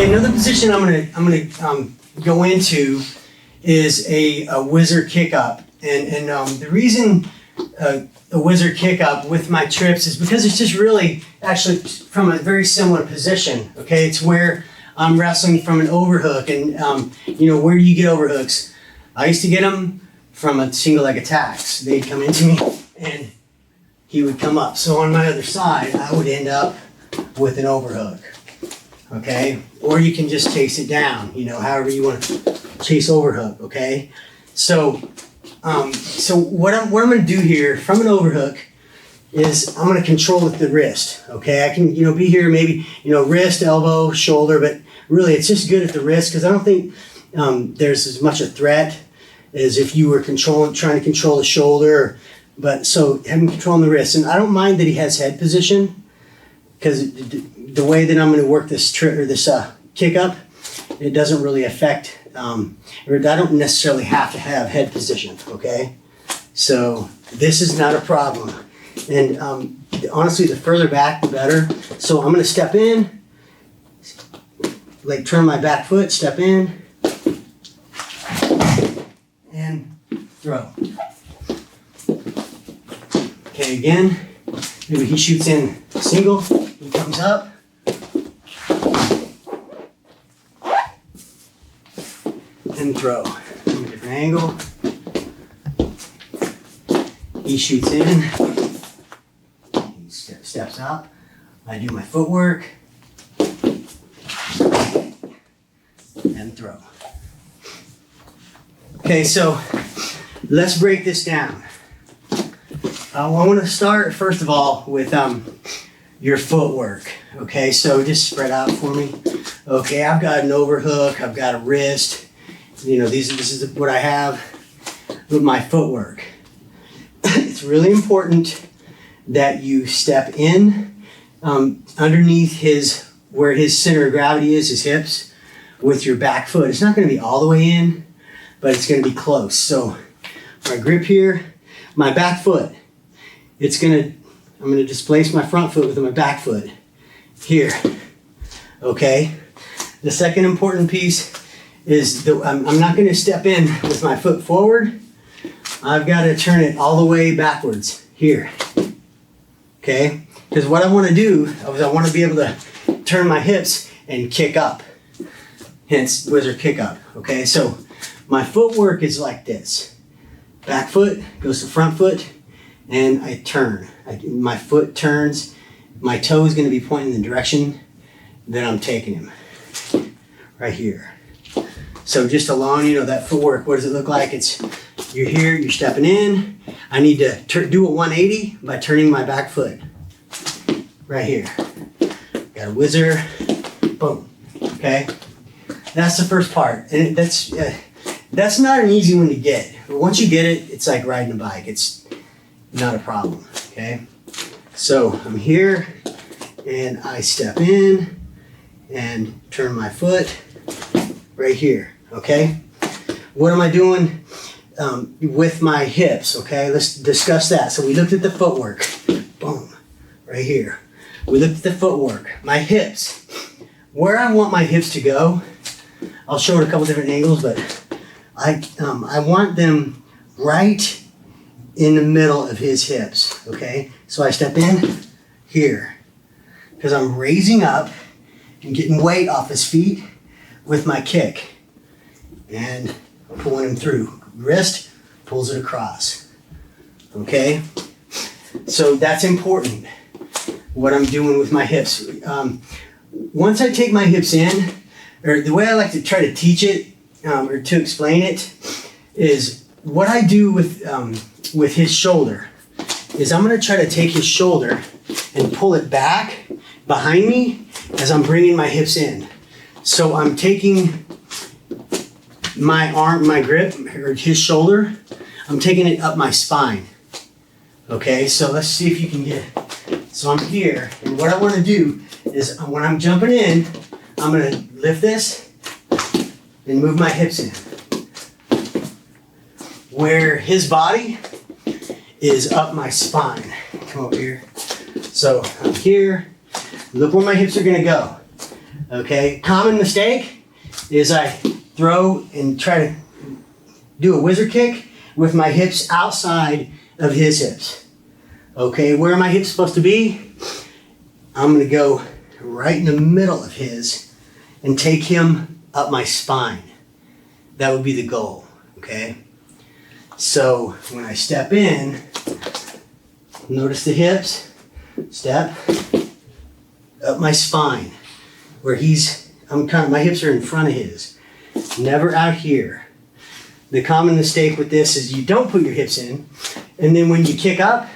Okay, another position I'm gonna go into is a whizzer kick up, and the reason a whizzer kick up with my trips is because it's just really actually from a very similar position. Okay, it's where I'm wrestling from an overhook, and you know, where do you get overhooks? I used to get them from a single leg attacks. They'd come into me and he would come up. So on my other side, I would end up with an overhook. Okay, or you can just chase it down, you know, however you want to chase overhook. Okay, so what I'm going to do here from an overhook is I'm going to control with the wrist. Okay, I can, you know, be here maybe, you know, wrist, elbow, shoulder, but really it's just good at the wrist because I don't think there's as much a threat as if you were trying to control the shoulder. But so having control on the wrist, and I don't mind that he has head position because the way that I'm going to work this kick up, it doesn't really affect, or I don't necessarily have to have head position. Okay, so this is not a problem. And honestly, the further back, the better. So I'm going to step in, like turn my back foot, step in, and throw. Okay, again, maybe he shoots in single, he comes up, and throw. From a different angle. He shoots in, he steps up, I do my footwork, and throw. Okay, so let's break this down. I want to start first of all with your footwork. Okay, so just spread out for me. Okay, I've got an overhook, I've got a wrist. You know, this is what I have with my footwork. It's really important that you step in underneath where his center of gravity is, his hips, with your back foot. It's not going to be all the way in, but it's going to be close. So my grip here, my back foot, I'm going to displace my front foot with my back foot here. Okay. The second important piece is I'm not going to step in with my foot forward. I've got to turn it all the way backwards here. Okay. Because what I want to do is I want to be able to turn my hips and kick up. Hence whizzer kick up. Okay. So my footwork is like this. Back foot goes to front foot. And I turn. My foot turns. My toe is going to be pointing in the direction that I'm taking him. Right here. So just along, you know, that footwork, what does it look like? You're here, you're stepping in. I need to do a 180 by turning my back foot. Right here. Got a whizzer. Boom. Okay? That's the first part. And that's not an easy one to get. But once you get it, it's like riding a bike. It's not a problem, okay? So I'm here and I step in and turn my foot right here, okay? What am I doing with my hips, okay? Let's discuss that. So we looked at the footwork, boom, right here. We looked at the footwork, my hips. Where I want my hips to go, I'll show it a couple different angles, but I want them right in the middle of his hips, okay? So I step in here because I'm raising up and getting weight off his feet with my kick and pulling him through. Wrist pulls it across, okay? So that's important, what I'm doing with my hips. Once I take my hips in, or the way I like to try to teach it or to explain it is what I do with his shoulder is I'm going to try to take his shoulder and pull it back behind me as I'm bringing my hips in. So I'm taking my arm, my grip, or his shoulder, I'm taking it up my spine. Okay, so let's see if you can get it. So I'm here, and what I want to do is when I'm jumping in, I'm going to lift this and move my hips in. Where his body is up my spine. Come over here. So I'm here. Look where my hips are going to go. Okay, common mistake is I throw and try to do a whizzer kick with my hips outside of his hips. Okay, where are my hips supposed to be? I'm gonna go right in the middle of his and take him up my spine. That would be the goal, okay? So when I step in, notice the hips, step up my spine, where my hips are in front of his, never out here. The common mistake with this is you don't put your hips in, and then when you kick up,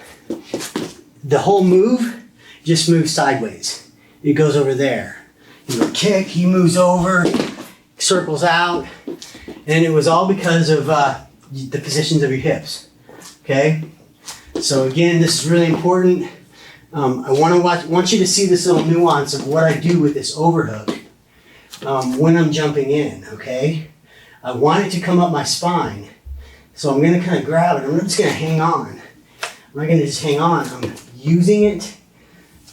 the whole move just moves sideways. It goes over there. You kick, he moves over, circles out, and it was all because of the positions of your hips. Okay? So again, this is really important. I want you to see this little nuance of what I do with this overhook when I'm jumping in, okay? I want it to come up my spine. So I'm gonna kind of grab it. I'm not just gonna hang on. I'm not gonna just hang on. I'm using it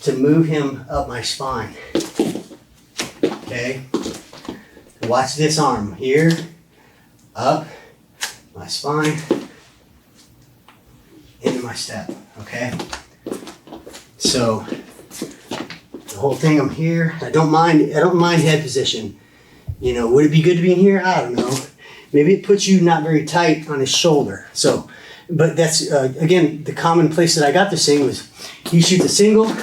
to move him up my spine. Okay? Watch this arm. Here, up, my spine, into my step, okay? So the whole thing, I'm here. I don't mind head position. You know, would it be good to be in here? I don't know. Maybe it puts you not very tight on his shoulder. So, but that's, again, the common place that I got this thing was he shoots a single,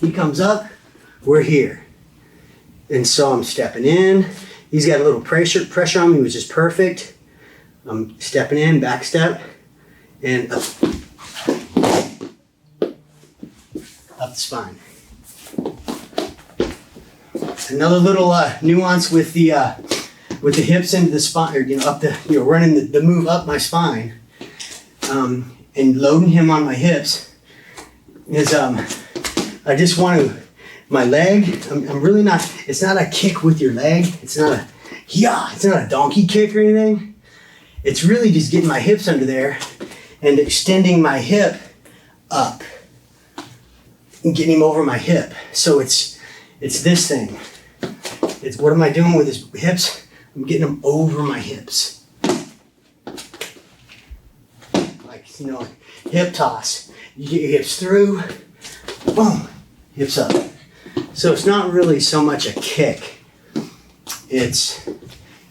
he comes up, we're here. And so I'm stepping in. He's got a little pressure on me, which is perfect. I'm stepping in, back step, and up the spine. Another little nuance with the hips into the spine, or running the move up my spine, and loading him on my hips is I just want to, my leg. I'm really not. It's not a kick with your leg. It's not a donkey kick or anything. It's really just getting my hips under there and extending my hip up and getting him over my hip. So it's this thing. It's what am I doing with his hips? I'm getting them over my hips. Like, hip toss. You get your hips through, boom, hips up. So it's not really so much a kick. It's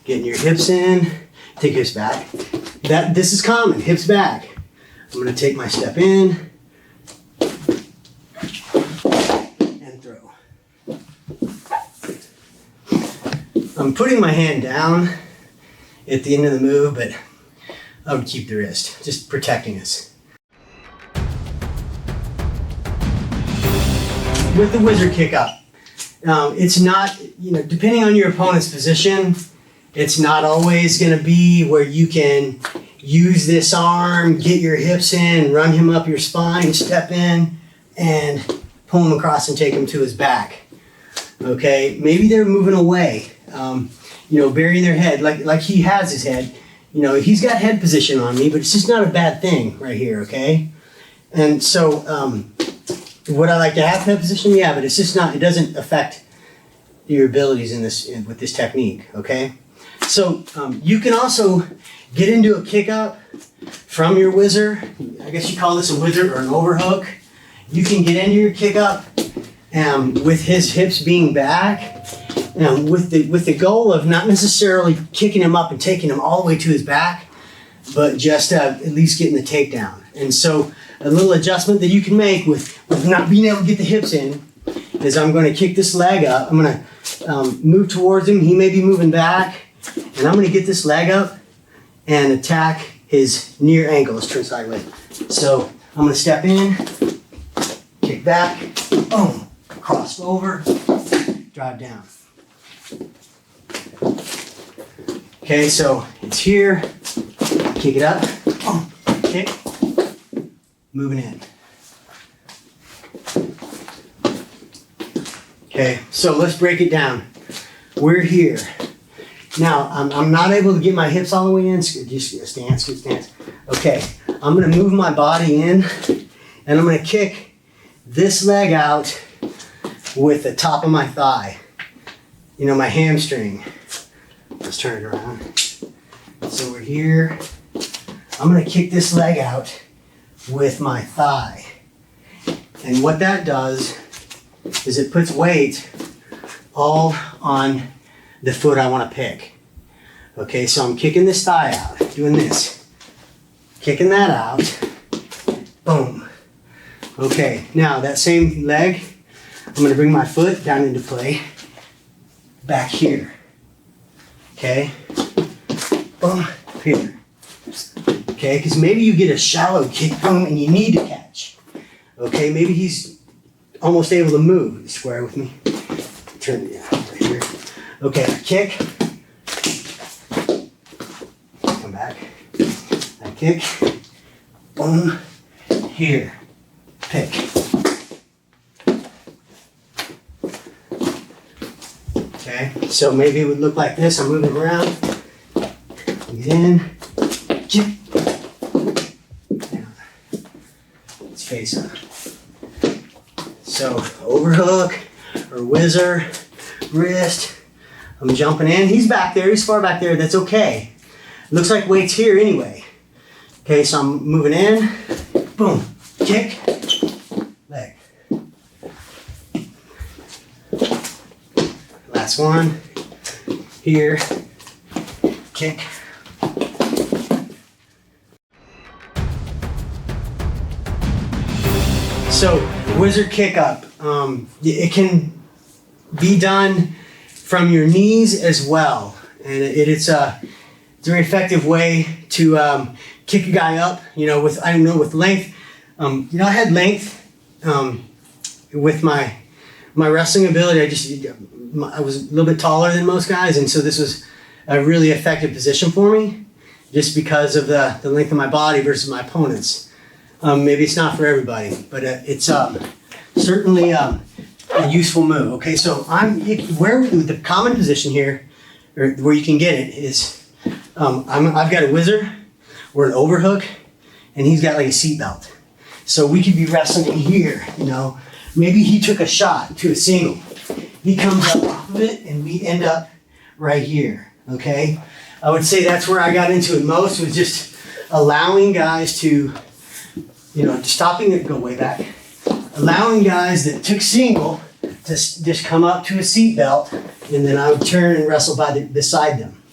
getting your hips in, take hips back. This is common, hips back. I'm gonna take my step in and throw. I'm putting my hand down at the end of the move, but I would keep the wrist, just protecting us. With the whizzer kick up, it's not, depending on your opponent's position, it's not always going to be where you can use this arm, get your hips in, run him up your spine, step in, and pull him across and take him to his back. Okay, maybe they're moving away, burying their head like he has his head. He's got head position on me, but it's just not a bad thing right here, okay? And so, would I like to have head position? Yeah, but it's just not, it doesn't affect your abilities with this technique, okay? So you can also get into a kick up from your whizzer. I guess you call this a whizzer or an overhook. You can get into your kick up with his hips being back, with the goal of not necessarily kicking him up and taking him all the way to his back, but just at least getting the takedown. And so a little adjustment that you can make with not being able to get the hips in is I'm going to kick this leg up. I'm going to move towards him. He may be moving back. And I'm going to get this leg up and attack his near ankle. Let's turn sideways. So I'm going to step in, kick back, boom, cross over, drive down. Okay, so it's here, kick it up, boom, kick, moving in. Okay, so let's break it down. We're here. Now, I'm not able to get my hips all the way in. Just stance, good stance. Okay, I'm going to move my body in, and I'm going to kick this leg out with the top of my thigh my hamstring. Let's turn it around. So we're here. I'm gonna kick this leg out with my thigh. And what that does is it puts weight all on the foot I wanna pick. Okay, so I'm kicking this thigh out, doing this. Kicking that out, boom. Okay, now that same leg, I'm gonna bring my foot down into play, back here. Okay, boom, here. Okay, because maybe you get a shallow kick, boom, and you need to catch. Okay, maybe he's almost able to move. Square with me. Turn it right here. Okay, I kick. Come back. I kick. Boom. Here. Pick. Okay, so maybe it would look like this. I'm moving around. Get in. Kick. Down. Let's face up. So overhook or whizzer, wrist. I'm jumping in. He's back there. He's far back there. That's okay. Looks like weight's here anyway. Okay, so I'm moving in. Boom. Kick. Leg. Last one. Here. Kick. So, whizzer kick up. It can be done from your knees as well. And it's a very effective way to kick a guy up, with length. I had length with my wrestling ability. I was a little bit taller than most guys, and so this was a really effective position for me, just because of the length of my body versus my opponents. Maybe it's not for everybody, but it's certainly a useful move. Okay, so where the common position here, or where you can get it, is I've got a whizzer or an overhook, and he's got like a seat belt. So we could be wrestling in here, Maybe he took a shot to a single. He comes up off of it, and we end up right here, okay? I would say that's where I got into it most, was just allowing guys to, stopping it, go way back, allowing guys that took single to just come up to a seat belt, and then I would turn and wrestle beside them.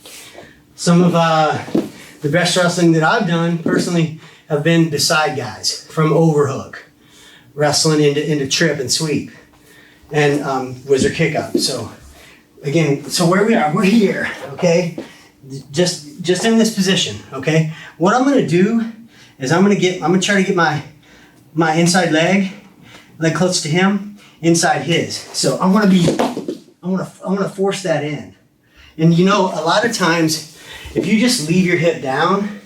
Some of the best wrestling that I've done personally have been beside guys from overhook, wrestling into trip and sweep, and whizzer kick up. So again, where we are, we're here, okay? Just in this position, okay? What I'm gonna do is I'm gonna try to get my inside leg close to him, inside his. So I'm gonna force that in. And a lot of times, if you just leave your hip down,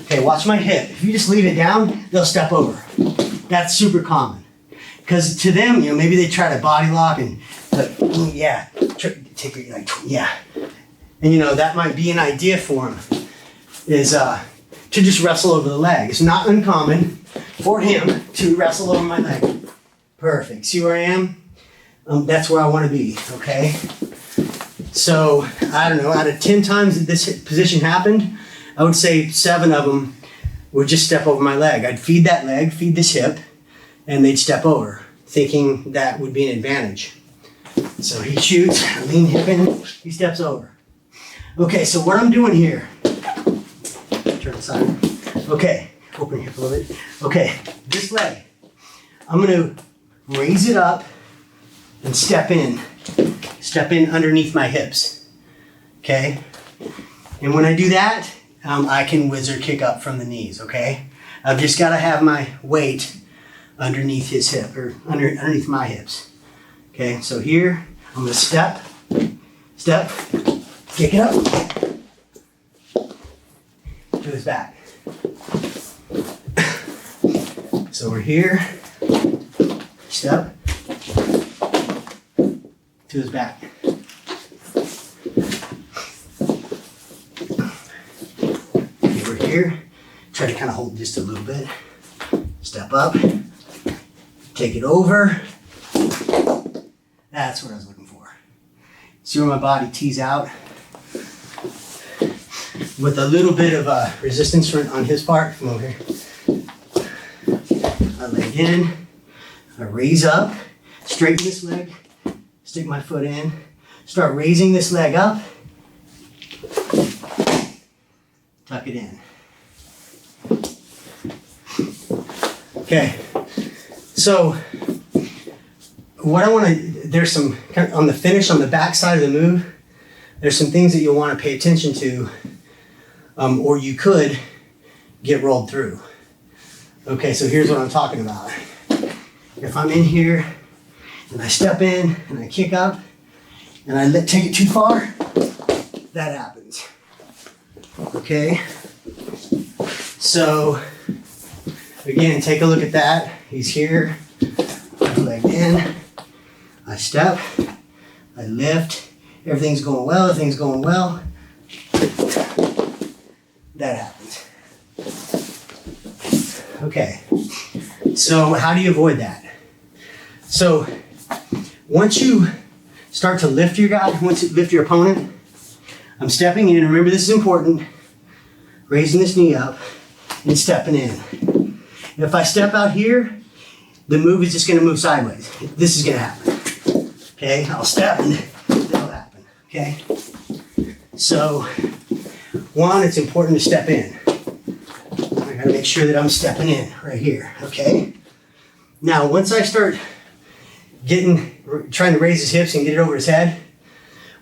okay, watch my hip. If you just leave it down, they'll step over. That's super common. Because to them, maybe they try to body lock and, take it, And that might be an idea for them, is to just wrestle over the leg. It's not uncommon for him to wrestle over my leg. Perfect. See where I am? That's where I want to be, okay? So, I don't know, out of 10 times that this position happened, I would say 7 of them would just step over my leg. I'd feed that leg, feed this hip, and they'd step over, thinking that would be an advantage. So he shoots, lean hip in, he steps over. Okay, so what I'm doing here, turn aside. Okay, open your hip a little bit. Okay, this leg, I'm gonna raise it up and step in underneath my hips, okay? And when I do that, I can whizzer kick up from the knees, okay? I've just gotta have my weight underneath his hip, or underneath my hips. Okay, so here, I'm gonna step, kick it up, to his back. So we're here, step, to his back. Okay, we're here, try to kind of hold just a little bit, step up, take it over. That's what I was looking for. See where my body tees out? With a little bit of resistance on his part. Come over here. I leg in, I raise up, straighten this leg, stick my foot in, start raising this leg up, tuck it in. Okay, so what I want to, there's some, on the finish, on the back side of the move, there's some things that you'll want to pay attention to, or you could get rolled through. Okay, so here's what I'm talking about. If I'm in here and I step in and I kick up and I take it too far, that happens. Okay, so again, take a look at that. He's here, leg in, I step, I lift, everything's going well, everything's going well. That happens. Okay, so how do you avoid that? So once you start to lift your guy, once you lift your opponent, I'm stepping in. Remember, this is important. Raising this knee up and stepping in. If I step out here, the move is just going to move sideways. This is going to happen. Okay, I'll step and that'll happen. Okay, so one, it's important to step in. I got to make sure that I'm stepping in right here. Okay, now once I start trying to raise his hips and get it over his head,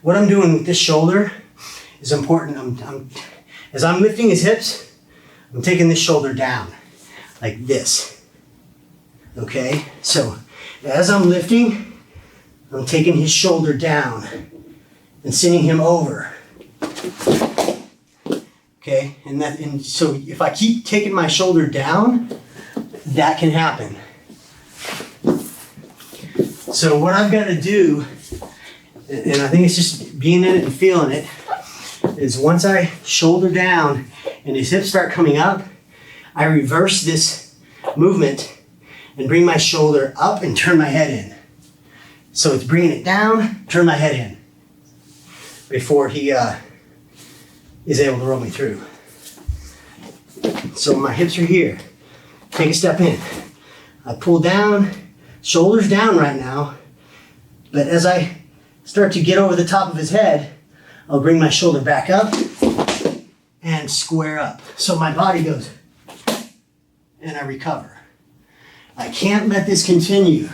what I'm doing with this shoulder is important. As I'm lifting his hips, I'm taking this shoulder down like this. Okay, so as I'm lifting, I'm taking his shoulder down and sending him over. Okay, and so if I keep taking my shoulder down, that can happen. So what I've got to do, and I think it's just being in it and feeling it, is once I shoulder down and his hips start coming up, I reverse this movement and bring my shoulder up and turn my head in. So it's bringing it down, turn my head in before he is able to roll me through. So my hips are here. Take a step in. I pull down, shoulders down right now, but as I start to get over the top of his head, I'll bring my shoulder back up and square up. So my body goes, and I recover. I can't let this continue.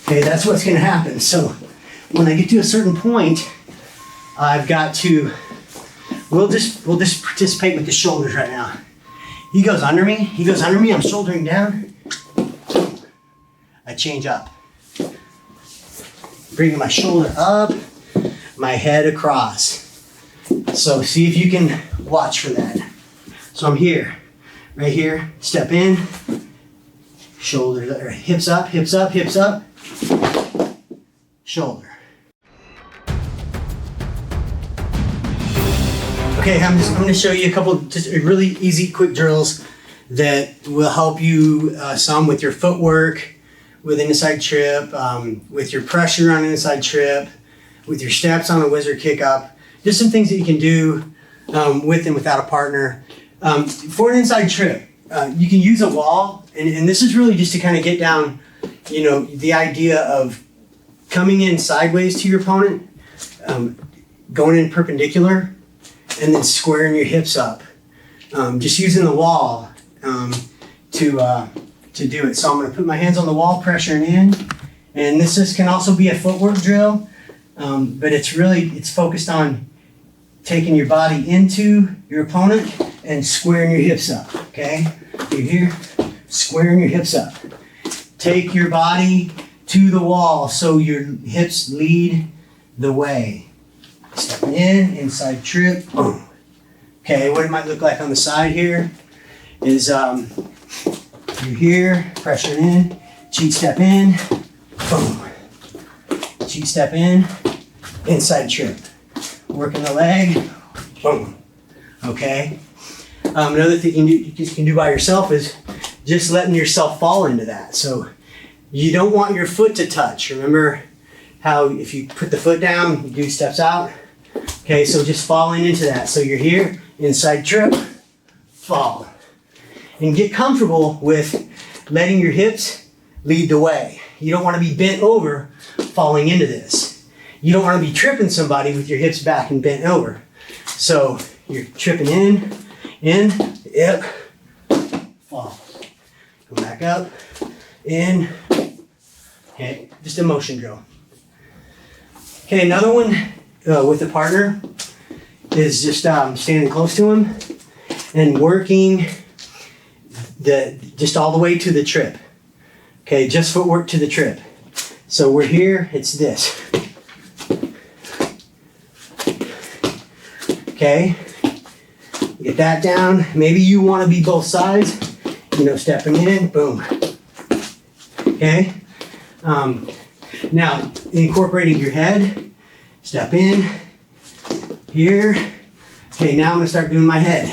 Okay, that's what's gonna happen. So when I get to a certain point, I've got to, we'll just participate with the shoulders right now. He goes under me, I'm shouldering down. I change up. Bringing my shoulder up, my head across. So see if you can watch for that. So I'm here, right here, step in, shoulders, or hips up, hips up, hips up, shoulder. Okay, I'm going to show you a couple just really easy, quick drills that will help you some with your footwork, with an inside trip, with your pressure on an inside trip, with your steps on a wizard kick up. Just some things that you can do with and without a partner. For an inside trip, you can use a wall, and this is really just to kind of get down, the idea of coming in sideways to your opponent, going in perpendicular, and then squaring your hips up. Just using the wall to do it. So I'm going to put my hands on the wall, pressuring in, and this can also be a footwork drill, but it's focused on taking your body into your opponent and squaring your hips up. Okay, you're here, squaring your hips up. Take your body to the wall so your hips lead the way. Stepping in, inside trip, boom. Okay, what it might look like on the side here is you're here, pressure in, cheat step in, boom. Cheat step in, inside trip. Working the leg, boom. Okay. Another thing you can do by yourself is just letting yourself fall into that. So you don't want your foot to touch. Remember, how if you put the foot down, dude steps out. Okay, so just falling into that. So you're here, inside trip, fall. And get comfortable with letting your hips lead the way. You don't want to be bent over falling into this. You don't want to be tripping somebody with your hips back and bent over. So you're tripping in, yep, fall. Come back up, in, okay, just a motion drill. Okay, another one with a partner is just standing close to him and working just all the way to the trip. Okay, just footwork to the trip. So we're here, it's this. Okay, get that down. Maybe you want to be both sides, stepping in, boom. Okay, now incorporating your head, step in, here. Okay, now I'm going to start doing my head.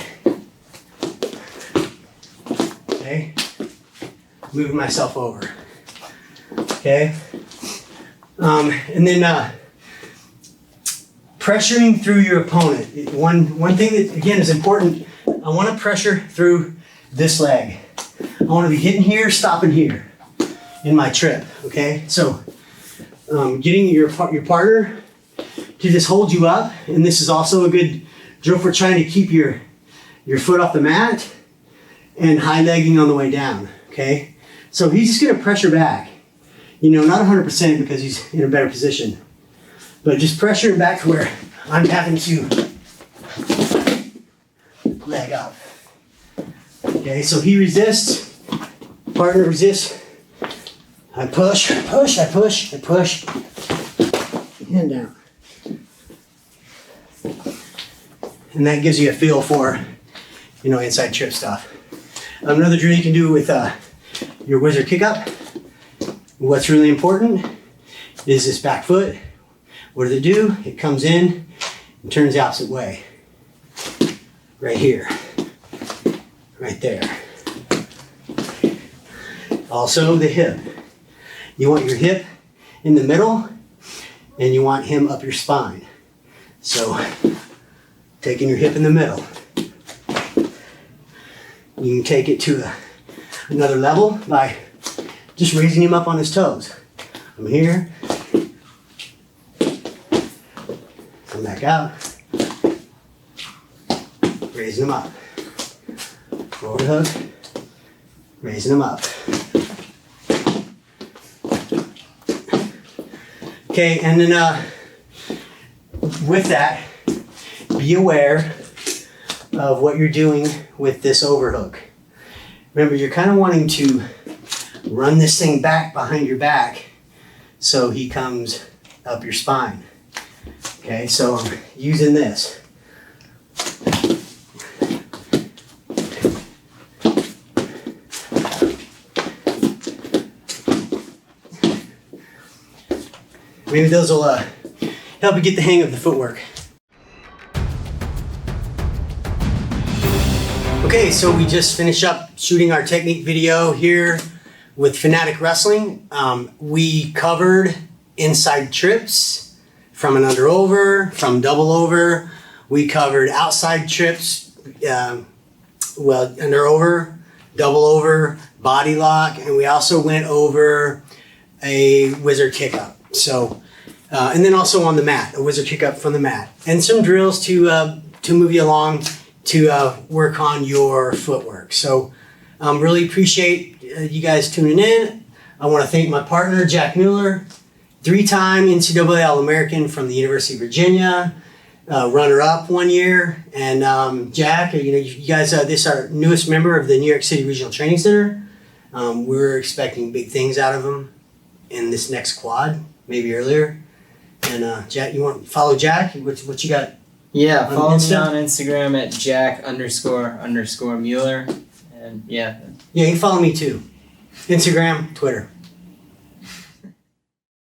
Okay, moving myself over. Okay, and then pressuring through your opponent. One thing that, again, is important, I want to pressure through this leg. I want to be hitting here, stopping here in my trip, okay? So getting your partner to just hold you up, and this is also a good drill for trying to keep your foot off the mat and high legging on the way down, okay? So he's just going to pressure back, not 100% because he's in a better position. But just pressuring back to where I'm having to leg up. Okay, so he resists, partner resists. I push, I push, I push, I push, and down. And that gives you a feel for, inside trip stuff. Another drill you can do with your wizard kick up. What's really important is this back foot. What does it do? It comes in and turns the opposite way. Right here. Right there. Also the hip. You want your hip in the middle and you want him up your spine. So taking your hip in the middle. You can take it to another level by just raising him up on his toes. I'm here. Come back out. Raising him up. Forward hook. Raising him up. Okay, and then with that, be aware of what you're doing with this overhook. Remember, you're kind of wanting to run this thing back behind your back so he comes up your spine. Okay, so I'm using this. Maybe those will help you get the hang of the footwork. Okay, so we just finished up shooting our technique video here with Fanatic Wrestling. We covered inside trips from an under over, from double over. We covered outside trips, under over, double over, body lock, and we also went over a wizard kick up. So, and then also on the mat, a wizard kick up from the mat, and some drills to move you along to work on your footwork. So, really appreciate you guys tuning in. I want to thank my partner, Jack Mueller, 3-time NCAA All-American from the University of Virginia, runner-up one year. And Jack, you guys, this is our newest member of the New York City Regional Training Center. We're expecting big things out of him in this next quad, maybe earlier. And Jack, you want to follow Jack? What you got? Yeah, follow me on Instagram at Jack__Mueller. And yeah. Yeah, you can follow me too. Instagram, Twitter.